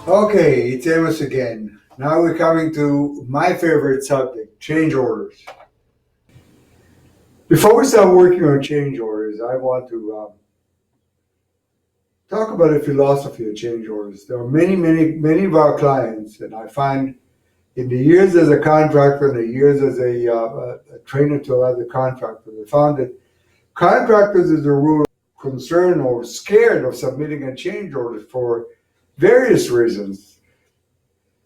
Okay, it's Amos again. Now we're coming to my favorite subject, change orders. Before we start working on change orders, I want to talk about the philosophy of change orders. There are many of our clients, and I find in the years as a contractor and the years as a trainer to other contractors, I found that contractors, as a rule, concerned or scared of submitting a change order for various reasons.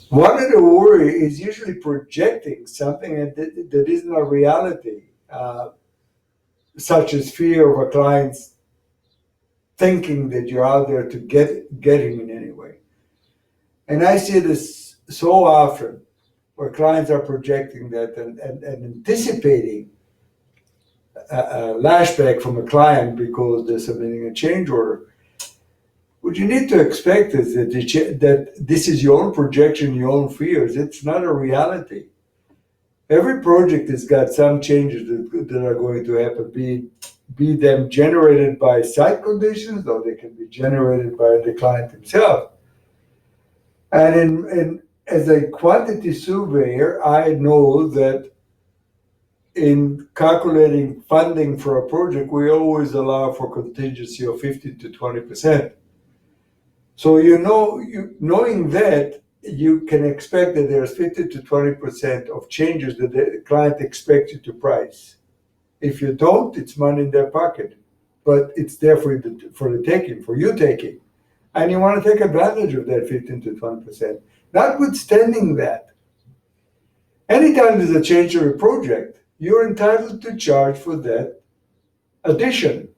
One of the worry is usually projecting something that isn't a reality, such as fear of a client's thinking that you're out there to get him in any way. And I see this so often where clients are projecting that and anticipating a lashback from a client because they're submitting a change order. What you need to expect is that this is your own projection, your own fears. It's not a reality. Every project has got some changes that are going to happen, be them generated by site conditions or they can be generated by the client himself. And as a quantity surveyor, I know that in calculating funding for a project, we always allow for contingency of 15 to 20%. So knowing that, you can expect that there's 50 to 20% of changes that the client expects you to price. If you don't, it's money in their pocket, but it's there for the taking, for you taking. And you want to take advantage of that 15 to 20%. Notwithstanding that, anytime there's a change of a project, you're entitled to charge for that addition.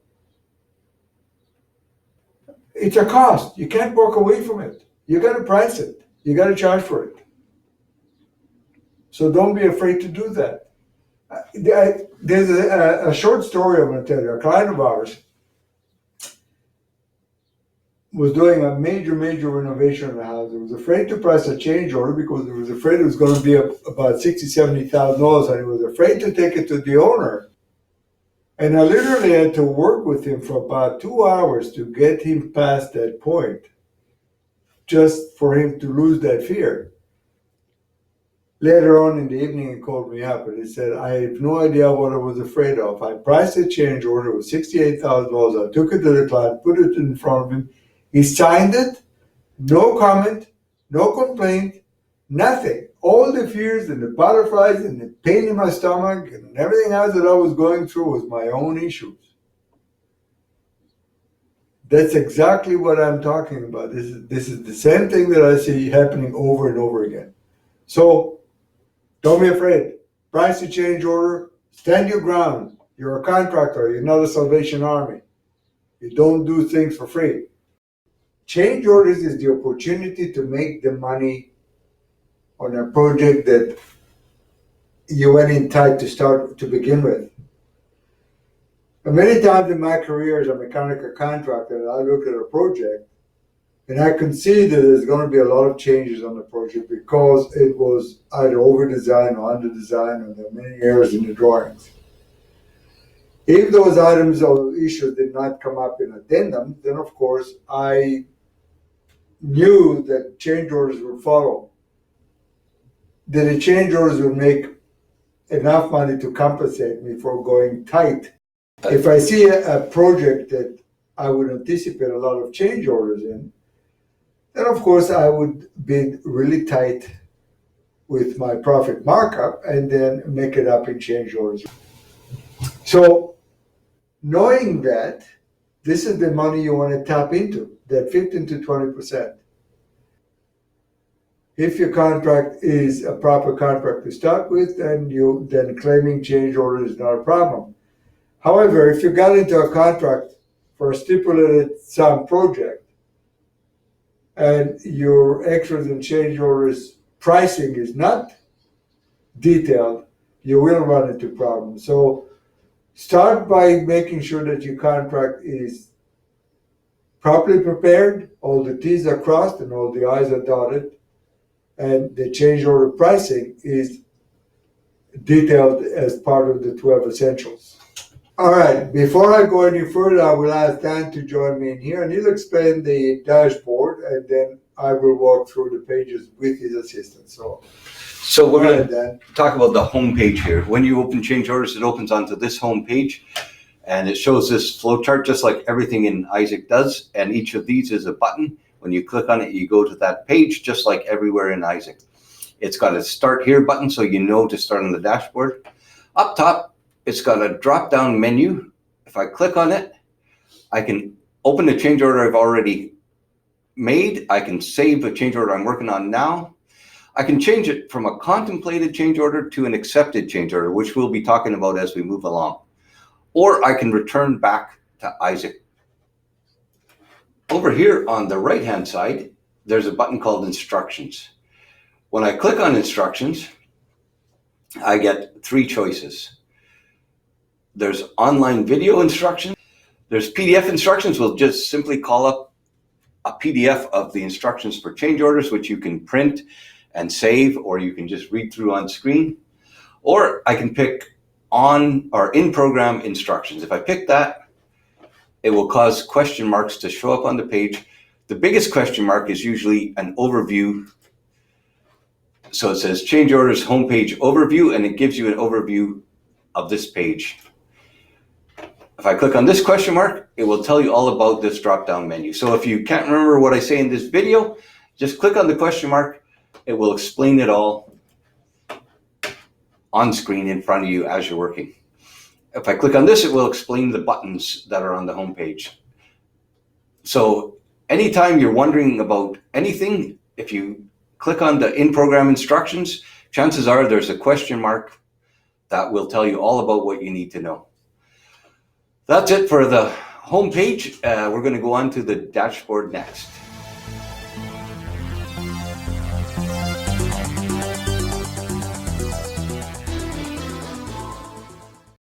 It's a cost. You can't walk away from it. You got to price it. You got to charge for it. So don't be afraid to do that. There's a short story I'm going to tell you. A client of ours was doing a major renovation in the house. He was afraid to price a change order because he was afraid it was going to be about $60,000, $70,000, and he was afraid to take it to the owner. And I literally had to work with him for about 2 hours to get him past that point, just for him to lose that fear. Later on in the evening, he called me up and he said, I have no idea what I was afraid of. I priced a change order with $68,000. I took it to the client, put it in front of him. He signed it, no comment, no complaint, nothing. All the fears and the butterflies and the pain in my stomach and everything else that I was going through was my own issues. That's exactly what I'm talking about. This is the same thing that I see happening over and over again. So don't be afraid. Price a change order, stand your ground. You're a contractor, you're not a Salvation Army. You don't do things for free. Change orders is the opportunity to make the money on a project that you went in tight to start to begin with. And many times in my career as a mechanical contractor, I look at a project and I can see that there's going to be a lot of changes on the project because it was either over-designed or under-designed, or there are many errors in the drawings. If those items or issues did not come up in addendum, then of course I knew that change orders would follow. That the change orders would make enough money to compensate me for going tight. If I see a project that I would anticipate a lot of change orders in, then of course I would bid really tight with my profit markup and then make it up in change orders. So knowing that, this is the money you want to tap into, that 15 to 20%. If your contract is a proper contract to start with, then claiming change order is not a problem. However, if you got into a contract for a stipulated sum project and your extras and change orders pricing is not detailed, you will run into problems. So start by making sure that your contract is properly prepared, all the T's are crossed and all the I's are dotted, and the change order pricing is detailed as part of the 12 essentials. All right, before I go any further, I will ask Dan to join me in here and he'll explain the dashboard, and then I will walk through the pages with his assistant. So So we're go going ahead, to Dan. talk about the home page here. When you open change orders, it opens onto this home page, and it shows this flow chart just like everything in Isaac does. And each of these is a button. When you click on it, you go to that page just like everywhere in Isaac. It's got a start here button, so you know to start on the dashboard. Up top, it's got a drop down menu. If I click on it, I can open the change order I've already made. I can save a change order I'm working on now. I can change it from a contemplated change order to an accepted change order, which we'll be talking about as we move along. Or I can return back to Isaac. Over here on the right-hand side, there's a button called Instructions. When I click on Instructions, I get 3 choices. There's online video instructions. There's PDF instructions. We'll just simply call up a PDF of the instructions for change orders, which you can print and save, or you can just read through on screen. Or I can pick on or in program instructions. If I pick that, it will cause question marks to show up on the page. The biggest question mark is usually an overview. So it says change orders homepage overview, and it gives you an overview of this page. If I click on this question mark, it will tell you all about this drop-down menu. So if you can't remember what I say in this video, just click on the question mark. It will explain it all on screen in front of you as you're working. If I click on this, it will explain the buttons that are on the home page. So anytime you're wondering about anything, if you click on the in-program instructions, chances are there's a question mark that will tell you all about what you need to know. That's it for the home page. We're going to go on to the dashboard next.